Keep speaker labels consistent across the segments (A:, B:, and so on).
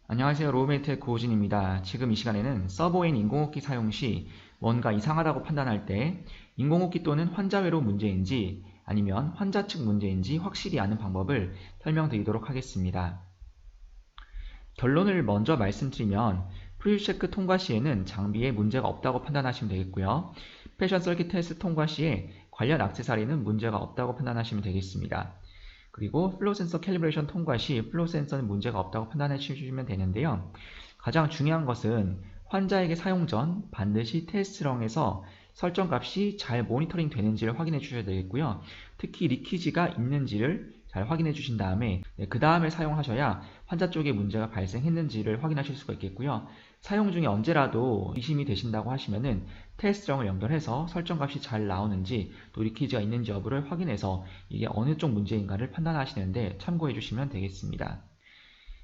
A: 안녕하세요. 로우메이트의 고우진입니다. 지금 이 시간에는 서버인 인공호흡기 사용 시 뭔가 이상하다고 판단할 때 인공호흡기 또는 환자 외로 문제인지 아니면 환자 측 문제인지 확실히 아는 방법을 설명드리도록 하겠습니다. 결론을 먼저 말씀드리면 프리체크 통과 시에는 장비에 문제가 없다고 판단하시면 되겠고요. 패션 서킷 테스트 통과 시에 관련 액세서리는 문제가 없다고 판단하시면 되겠습니다. 그리고 플로 센서 캘리브레이션 통과 시 플로 센서는 문제가 없다고 판단해 주시면 되는데요. 가장 중요한 것은 환자에게 사용 전 반드시 테스트렁에서 설정 값이 잘 모니터링 되는지를 확인해 주셔야 되겠고요. 특히 리키지가 있는지를 잘 확인해 주신 다음에 그 다음에 사용하셔야 환자 쪽에 문제가 발생했는지를 확인하실 수가 있겠고요. 사용 중에 언제라도 의심이 되신다고 하시면은 테스트렁을 연결해서 설정 값이 잘 나오는지 또 리키지가 있는지 여부를 확인해서 이게 어느 쪽 문제인가를 판단하시는데 참고해 주시면 되겠습니다.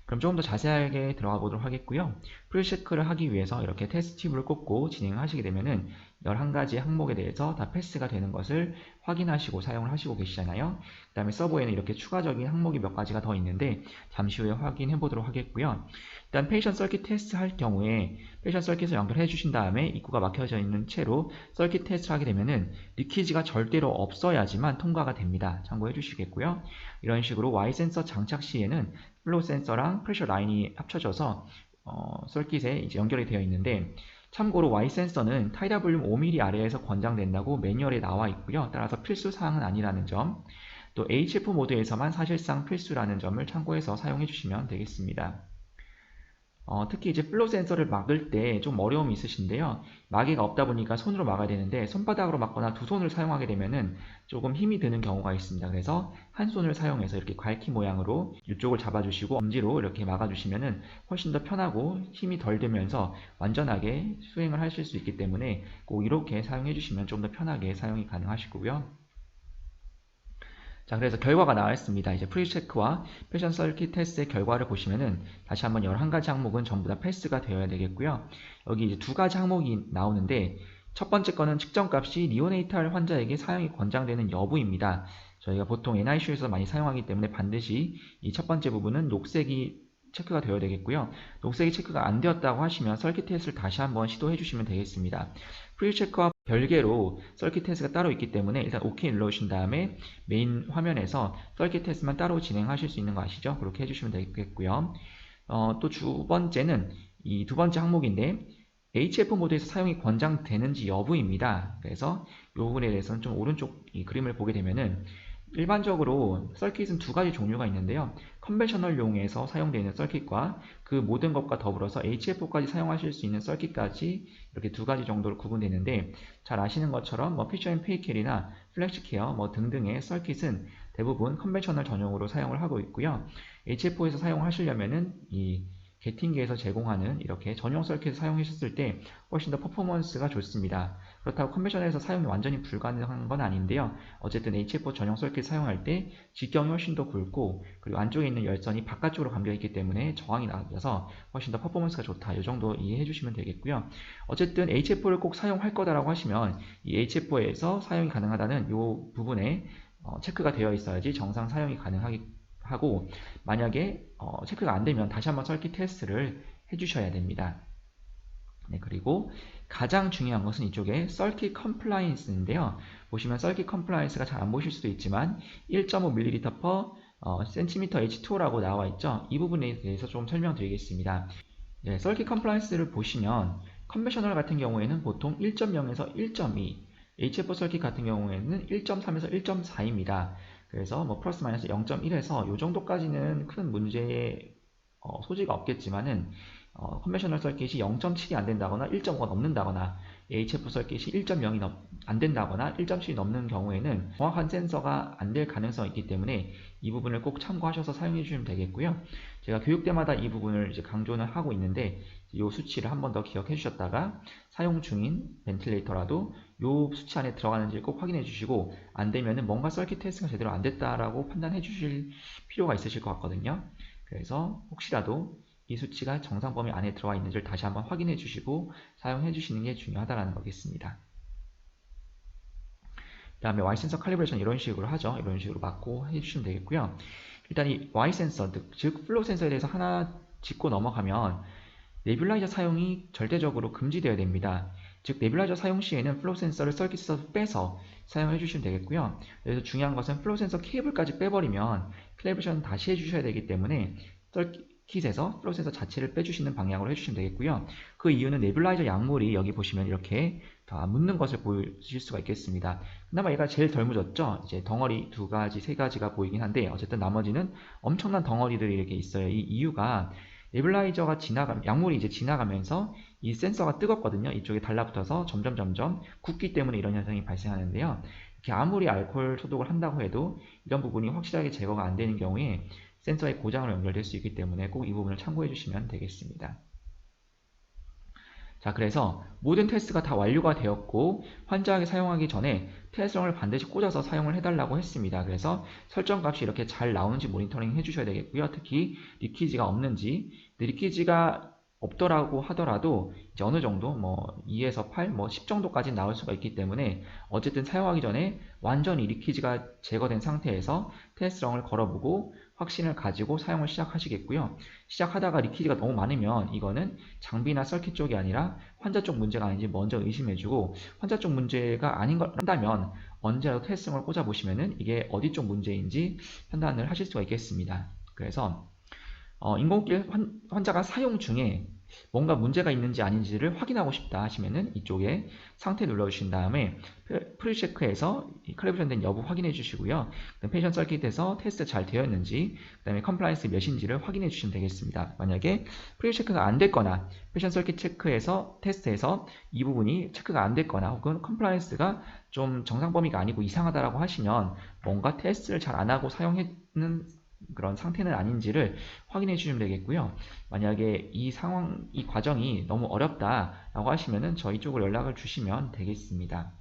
A: 그럼 조금 더 자세하게 들어가 보도록 하겠고요. 프리체크를 하기 위해서 이렇게 테스트 튜브를 꽂고 진행하시게 되면은 11가지 항목에 대해서 다 패스가 되는 것을 확인하시고 사용을 하시고 계시잖아요. 그 다음에 서버에는 이렇게 추가적인 항목이 몇 가지가 더 있는데 잠시 후에 확인해 보도록 하겠고요. 일단 페이션 서킷 테스트 할 경우에 페이션 서킷을 연결해 주신 다음에 입구가 막혀져 있는 채로 서킷 테스트를 하게 되면은 리키지가 절대로 없어야지만 통과가 됩니다. 참고해 주시겠고요. 이런 식으로 Y 센서 장착 시에는 플로우 센서랑 프레셔 라인이 합쳐져서 서킷에 이제 연결이 되어 있는데 참고로 Y 센서는 타이다 볼륨 5mm 아래에서 권장된다고 매뉴얼에 나와 있고요. 따라서 필수 사항은 아니라는 점, 또 HF 모드에서만 사실상 필수라는 점을 참고해서 사용해 주시면 되겠습니다. 특히 이제 플로 센서를 막을 때 좀 어려움이 있으신데요. 마개가 없다 보니까 손으로 막아야 되는데 손바닥으로 막거나 두 손을 사용하게 되면은 조금 힘이 드는 경우가 있습니다. 그래서 한 손을 사용해서 이렇게 괄키 모양으로 이쪽을 잡아주시고 엄지로 이렇게 막아주시면은 훨씬 더 편하고 힘이 덜 들면서 완전하게 수행을 하실 수 있기 때문에 꼭 이렇게 사용해 주시면 좀 더 편하게 사용이 가능하시고요. 자, 그래서 결과가 나왔습니다. 이제 프리체크와 패션 서킷 테스트의 결과를 보시면은 다시 한번 11가지 항목은 전부 다 패스가 되어야 되겠고요. 여기 이제 2가지 항목이 나오는데 첫 번째 거는 측정값이 니오네이탈 환자에게 사용이 권장되는 여부입니다. 저희가 보통 NICU에서 많이 사용하기 때문에 반드시 이 첫 번째 부분은 녹색이 체크가 되어야 되겠고요. 녹색이 체크가 안 되었다고 하시면 서킷 테스트를 다시 한번 시도해 주시면 되겠습니다. 프리체크와 별개로 서킷 테스트가 따로 있기 때문에 일단 OK 눌러주신 다음에 메인 화면에서 서킷 테스트만 따로 진행하실 수 있는 거 아시죠? 그렇게 해주시면 되겠고요. 또 두 번째는 이 두 번째 항목인데 HF 모드에서 사용이 권장되는지 여부입니다. 그래서 이 부분에 대해서는 좀 오른쪽 이 그림을 보게 되면은 일반적으로 서킷은 2가지 종류가 있는데요. 컨벤셔널용에서 사용되는 서킷과 그 모든 것과 더불어서 HF까지 사용하실 수 있는 서킷까지 이렇게 2가지 정도로 구분되는데 잘 아시는 것처럼 뭐 피처 앤 페이켈이나 플렉시케어 뭐 등등의 서킷은 대부분 컨벤셔널 전용으로 사용을 하고 있고요. HF에서 사용하시려면은 이 게팅기에서 제공하는 이렇게 전용 서킷을 사용하셨을 때 훨씬 더 퍼포먼스가 좋습니다. 그렇다고 컨벤셔널에서 사용이 완전히 불가능한 건 아닌데요. 어쨌든 HF 전용 서킷 사용할 때 직경이 훨씬 더 굵고 그리고 안쪽에 있는 열선이 바깥쪽으로 감겨 있기 때문에 저항이 낮아서 훨씬 더 퍼포먼스가 좋다. 이 정도 이해해 주시면 되겠고요. 어쨌든 HF를 꼭 사용할 거다라고 하시면 이 HF에서 사용이 가능하다는 이 부분에 체크가 되어 있어야지 정상 사용이 가능하고 만약에 체크가 안 되면 다시 한번 서킷 테스트를 해주셔야 됩니다. 네, 그리고 가장 중요한 것은 이쪽에 서킷 컴플라이언스인데요. 보시면 서킷 컴플라이언스가 잘 안 보실 수도 있지만 1.5ml per cm H2라고 나와 있죠. 이 부분에 대해서 좀 설명드리겠습니다. 네, 서킷 컴플라이언스를 보시면 컨벤셔널 같은 경우에는 보통 1.0에서 1.2, HF 서킷 같은 경우에는 1.3에서 1.4입니다. 그래서 뭐 플러스 마이너스 0.1에서 이 정도까지는 큰 문제의 소지가 없겠지만은 컨벤셔널 서킷이 0.7이 안 된다거나 1.5가 넘는다거나 HF 서킷이 1.0이 안 된다거나 1.7이 넘는 경우에는 정확한 센서가 안 될 가능성이 있기 때문에 이 부분을 꼭 참고하셔서 사용해 주시면 되겠고요. 제가 교육 때마다 이 부분을 이제 강조는 하고 있는데 이 수치를 한 번 더 기억해 주셨다가 사용 중인 벤틸레이터라도 이 수치 안에 들어가는지를 꼭 확인해 주시고 안 되면은 뭔가 서킷 테스트가 제대로 안 됐다라고 판단해 주실 필요가 있으실 것 같거든요. 그래서 혹시라도 이 수치가 정상 범위 안에 들어와 있는지를 다시 한번 확인해 주시고 사용해 주시는 게 중요하다는 거겠습니다. 그 다음에 Y 센서 칼리브레이션 이런 식으로 하죠. 이런 식으로 맞고 해주시면 되겠고요. 일단 이 Y 센서, 즉 플로우 센서에 대해서 하나 짚고 넘어가면 네뷸라이저 사용이 절대적으로 금지되어야 됩니다. 즉 네뷸라이저 사용 시에는 플로우 센서를 서킷에서 빼서 사용해 주시면 되겠고요. 그래서 중요한 것은 플로우 센서 케이블까지 빼버리면 캘리브레이션 다시 해주셔야 되기 때문에 서킷에서 플로우 센서 자체를 빼주시는 방향으로 해주시면 되겠고요. 그 이유는 네뷸라이저 약물이 여기 보시면 이렇게 다 묻는 것을 보실 수가 있겠습니다. 그나마 얘가 제일 덜 묻었죠. 이제 덩어리 2가지, 3가지가 보이긴 한데 어쨌든 나머지는 엄청난 덩어리들이 이렇게 있어요. 이 이유가 네뷸라이저가 약물이 이제 지나가면서 이 센서가 뜨겁거든요. 이쪽에 달라붙어서 점점 굳기 때문에 이런 현상이 발생하는데요. 이렇게 아무리 알코올 소독을 한다고 해도 이런 부분이 확실하게 제거가 안 되는 경우에 센서의 고장으로 연결될 수 있기 때문에 꼭 이 부분을 참고해 주시면 되겠습니다. 자, 그래서 모든 테스트가 다 완료가 되었고 환자에게 사용하기 전에 테스트런을 반드시 꽂아서 사용을 해달라고 했습니다. 그래서 설정값이 이렇게 잘 나오는지 모니터링 해주셔야 되겠고요. 특히 리키지가 없는지, 리키지가 없더라고 하더라도 이제 어느 정도 뭐 2에서 8, 뭐 10 정도까지 나올 수가 있기 때문에 어쨌든 사용하기 전에 완전히 리키지가 제거된 상태에서 테스트런을 걸어보고 확신을 가지고 사용을 시작하시겠고요. 시작하다가 리키지가 너무 많으면 이거는 장비나 서킷 쪽이 아니라 환자 쪽 문제가 아닌지 먼저 의심해주고 환자 쪽 문제가 아닌 걸 한다면 언제라도 테스트런을 꽂아보시면은 이게 어디 쪽 문제인지 판단을 하실 수가 있겠습니다. 그래서 인공호흡기 환자가 사용 중에 뭔가 문제가 있는지 아닌지를 확인하고 싶다 하시면은 이쪽에 상태 눌러주신 다음에 프리체크에서 캘리브레이션 된 여부 확인해 주시고요. 페이션 서킷에서 테스트 잘 되었는지, 그 다음에 컴플라이언스 몇인지를 확인해 주시면 되겠습니다. 만약에 프리체크가 안 됐거나 페이션 서킷 체크에서 테스트에서 이 부분이 체크가 안 됐거나 혹은 컴플라이언스가 좀 정상 범위가 아니고 이상하다라고 하시면 뭔가 테스트를 잘 안 하고 사용하는 그런 상태는 아닌지를 확인해 주시면 되겠고요. 만약에 이 과정이 너무 어렵다라고 하시면은 저희 쪽으로 연락을 주시면 되겠습니다.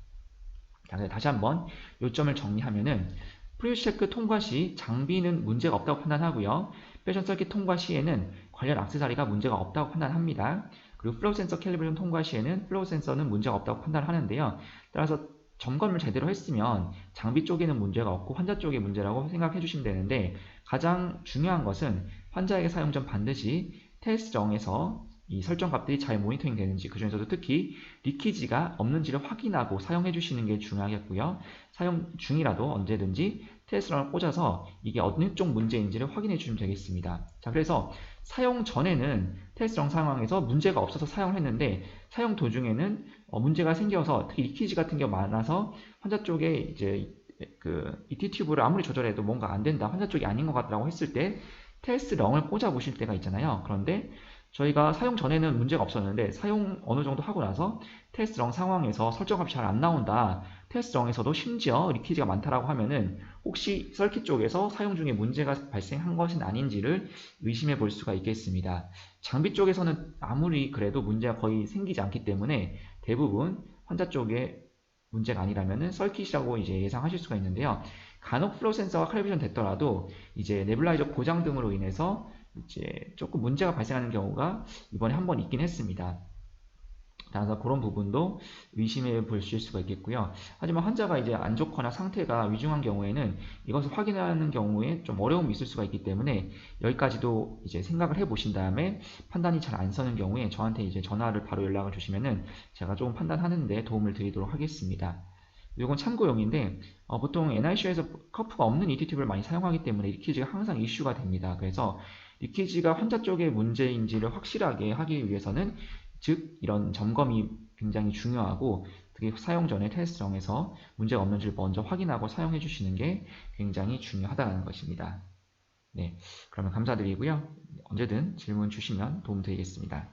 A: 자, 다시 한번 요점을 정리하면은 프리뷰 체크 통과 시 장비는 문제가 없다고 판단하고요. 패션 서킷 통과 시에는 관련 액세서리가 문제가 없다고 판단합니다. 그리고 플로우 센서 캘리브레이션 통과 시에는 플로우 센서는 문제가 없다고 판단하는데요. 따라서 점검을 제대로 했으면 장비 쪽에는 문제가 없고 환자 쪽에 문제라고 생각해 주시면 되는데 가장 중요한 것은 환자에게 사용 전 반드시 테스트정에서 이 설정 값들이 잘 모니터링 되는지, 그 중에서도 특히 리키지가 없는지를 확인하고 사용해 주시는 게 중요하겠고요. 사용 중이라도 언제든지 테스트런을 꽂아서 이게 어느 쪽 문제인지를 확인해 주시면 되겠습니다. 자, 그래서 사용 전에는 테스트런 상황에서 문제가 없어서 사용을 했는데 사용 도중에는 문제가 생겨서 특히 리키지 같은 게 많아서 환자 쪽에 이제 ET 튜브를 아무리 조절해도 뭔가 안 된다, 환자 쪽이 아닌 것 같다고 했을 때 테스트런을 꽂아 보실 때가 있잖아요. 그런데 저희가 사용 전에는 문제가 없었는데 사용 어느 정도 하고 나서 테스트런 상황에서 설정값이 잘 안 나온다, 테스트런에서도 심지어 리키지가 많다라고 하면은 혹시 서킷 쪽에서 사용 중에 문제가 발생한 것은 아닌지를 의심해 볼 수가 있겠습니다. 장비 쪽에서는 아무리 그래도 문제가 거의 생기지 않기 때문에 대부분 환자 쪽에 문제가 아니라면은 서킷이라고 이제 예상하실 수가 있는데요. 간혹 플로우 센서가 캘리브레이션 됐더라도 이제 네뷸라이저 고장 등으로 인해서 이제 조금 문제가 발생하는 경우가 이번에 한 번 있긴 했습니다. 따라서 그런 부분도 의심해 보실 수가 있겠고요. 하지만 환자가 이제 안 좋거나 상태가 위중한 경우에는 이것을 확인하는 경우에 좀 어려움이 있을 수가 있기 때문에 여기까지도 이제 생각을 해 보신 다음에 판단이 잘 안 서는 경우에 저한테 이제 전화를 바로 연락을 주시면은 제가 조금 판단하는데 도움을 드리도록 하겠습니다. 이건 참고용인데 보통 NICU에서 커프가 없는 ET 튜브를 많이 사용하기 때문에 리키지가 항상 이슈가 됩니다. 그래서 리키지가 환자 쪽의 문제인지를 확실하게 하기 위해서는 즉 이런 점검이 굉장히 중요하고 특히 사용 전에 테스트정에서 문제가 없는지를 먼저 확인하고 사용해 주시는 게 굉장히 중요하다는 것입니다. 네, 그러면 감사드리고요. 언제든 질문 주시면 도움 드리겠습니다.